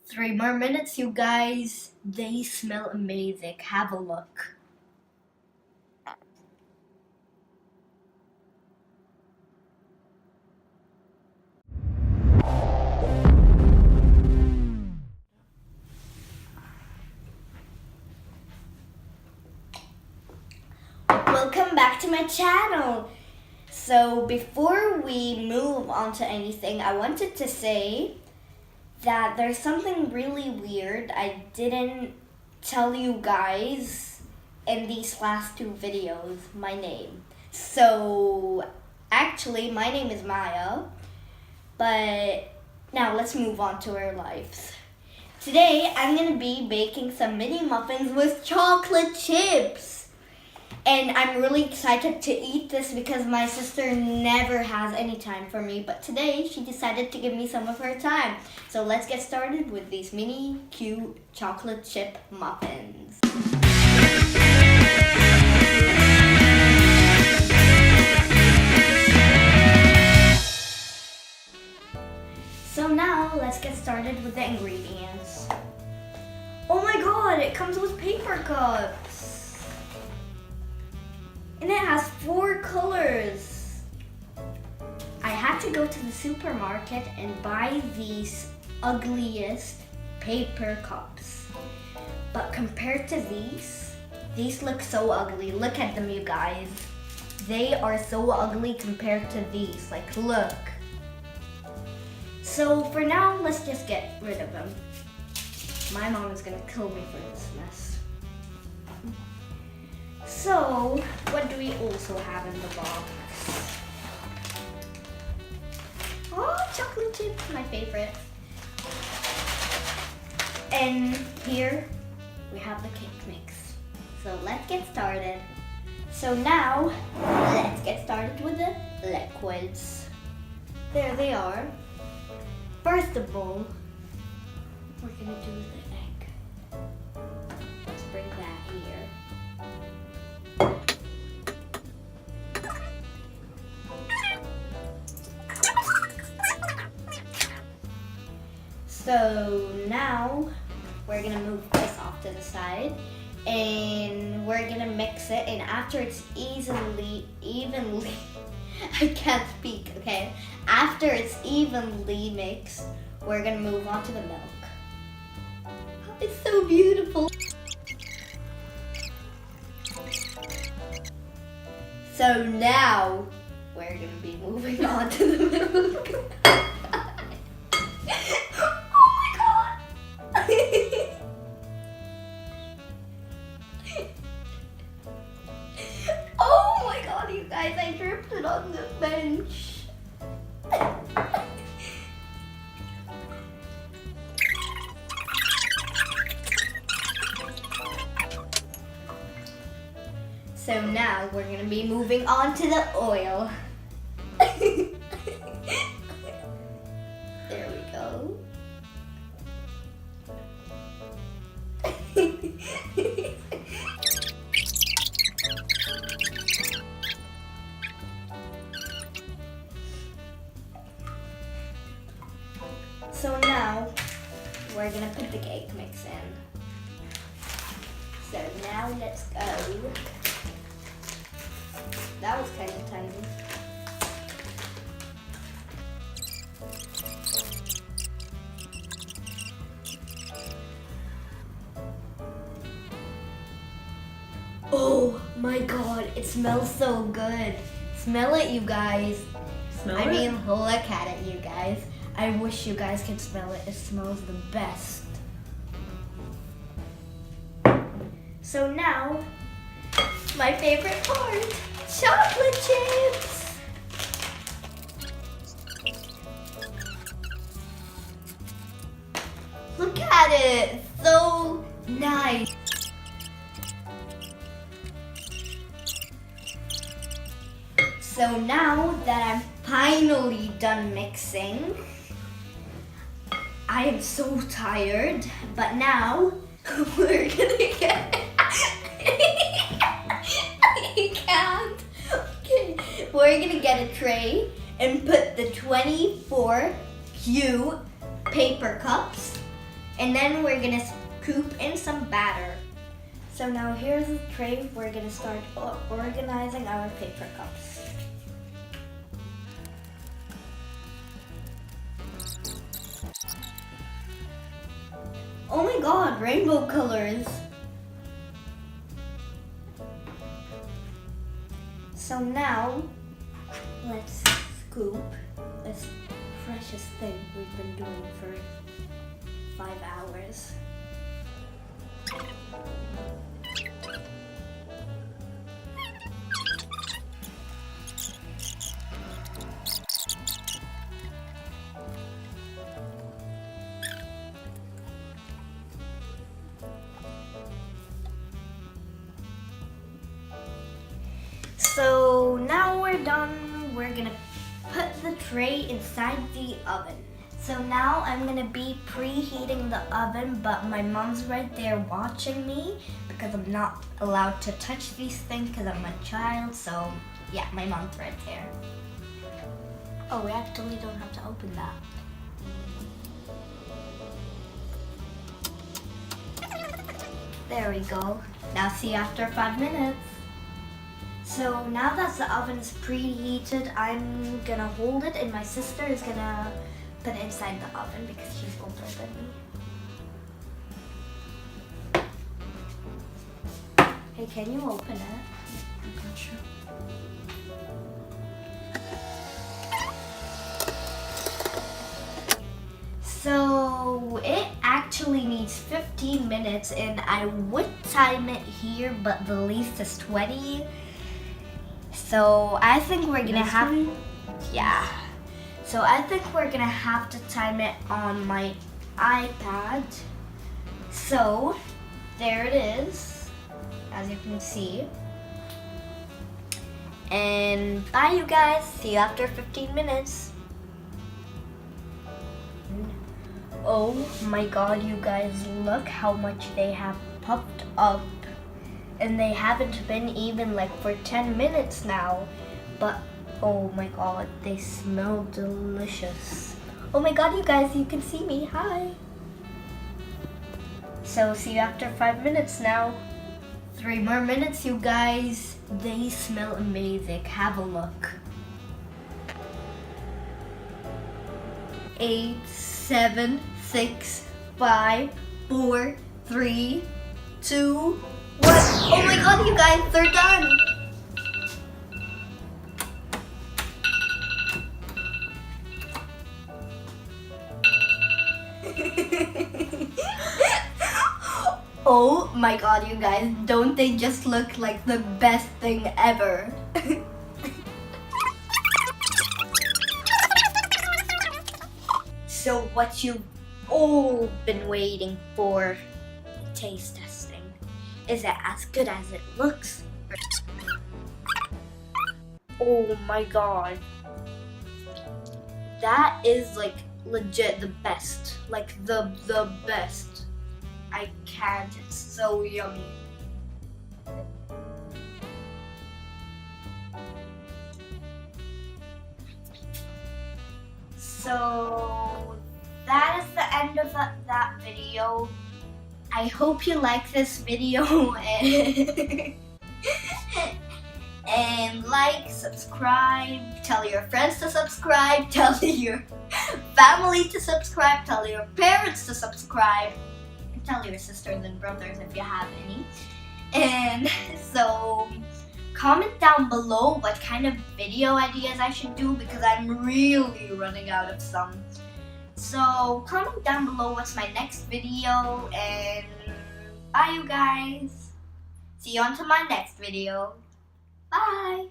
3 more minutes, you guys. They smell amazing. Have a look. Welcome back to my channel. So before we move on to anything, I wanted to say that there's something really weird I didn't tell you guys in these last 2 videos, my name. So actually my name is Maya, but now let's move on to our lives. Today I'm gonna be baking some mini muffins with chocolate chips. And I'm really excited to eat this because my sister never has any time for me. But today, she decided to give me some of her time. So let's get started with these mini, cute chocolate chip muffins. So now, let's get started with the ingredients. Oh my god, it comes with paper cups. And it has 4 colors. I had to go to the supermarket and buy these ugliest paper cups. But compared to these look so ugly. Look at them, you guys. They are so ugly compared to these. Like, look. So for now, let's just get rid of them. My mom is gonna kill me for this mess. So, what do we also have in the box? Oh, chocolate chips, my favorite. And here we have the cake mix. So let's get started. So now, let's get started with the liquids. There they are. First of all, we're gonna do the egg. Let's bring that here. So now we're gonna move this off to the side and we're gonna mix it, and after it's evenly, I can't speak, okay? After it's evenly mixed, we're gonna move on to the milk. Oh, it's so beautiful. So now we're gonna be moving on to the milk. Oh my god, you guys, I dripped it on the bench. So now we're gonna be moving on to the oil. There we go. So now we're gonna put the cake mix in. So now let's go. That was kind of tiny. Oh my god, it smells so good. Smell it, you guys. Smell I it? mean, look at it, you guys. I wish you guys could smell it. It smells the best. So now, my favorite part, chocolate chips. Look at it, so nice. So now that I'm finally done mixing, I am so tired, but now we're gonna get, I can't. Okay, we're gonna get a tray and put the 24 cute paper cups And then we're gonna scoop in some batter. So now here's the tray. We're gonna start organizing our paper cups. Oh my god, rainbow colors. So now, let's scoop this precious thing we've been doing for 5 hours. So now we're done. We're gonna put the tray inside the oven. So now I'm gonna be preheating the oven, but my mom's right there watching me because I'm not allowed to touch these things because I'm a child. So yeah, my mom's right there. Oh, we actually don't have to open that. There we go. Now see you after 5 minutes. So now that the oven is preheated, I'm gonna hold it and my sister is gonna put it inside the oven because she's older than me. Hey, can you open it? I'm not sure. So it actually needs 15 minutes and I would time it here, but the least is 20. So I think we're gonna have, yeah. So I think we're gonna have to time it on my iPad. So there it is, as you can see. And bye you guys, see you after 15 minutes. Oh my god, you guys, look how much they have popped up. And they haven't been even like for 10 minutes now. But oh my god, they smell delicious. Oh my god, you guys, you can see me. Hi. So see you after 5 minutes now. 3 more minutes, you guys. They smell amazing. Have a look. 8, 7, 6, 5, 4, 3, 2, 1. Oh my god, you guys, they're done. Oh my god, you guys, don't they just look like the best thing ever? So what you've all been waiting for, the taste testing. Is it as good as it looks? Oh my god. That is like legit the best. Like the best. I can't, it's so yummy. So that is the end of that video. I hope you like this video and like, subscribe, tell your friends to subscribe, tell your family to subscribe, tell your parents to subscribe, and tell your sisters and brothers if you have any. And so comment down below what kind of video ideas I should do because I'm really running out of some. So comment down below what's my next video, and bye you guys. See you on to my next video. Bye.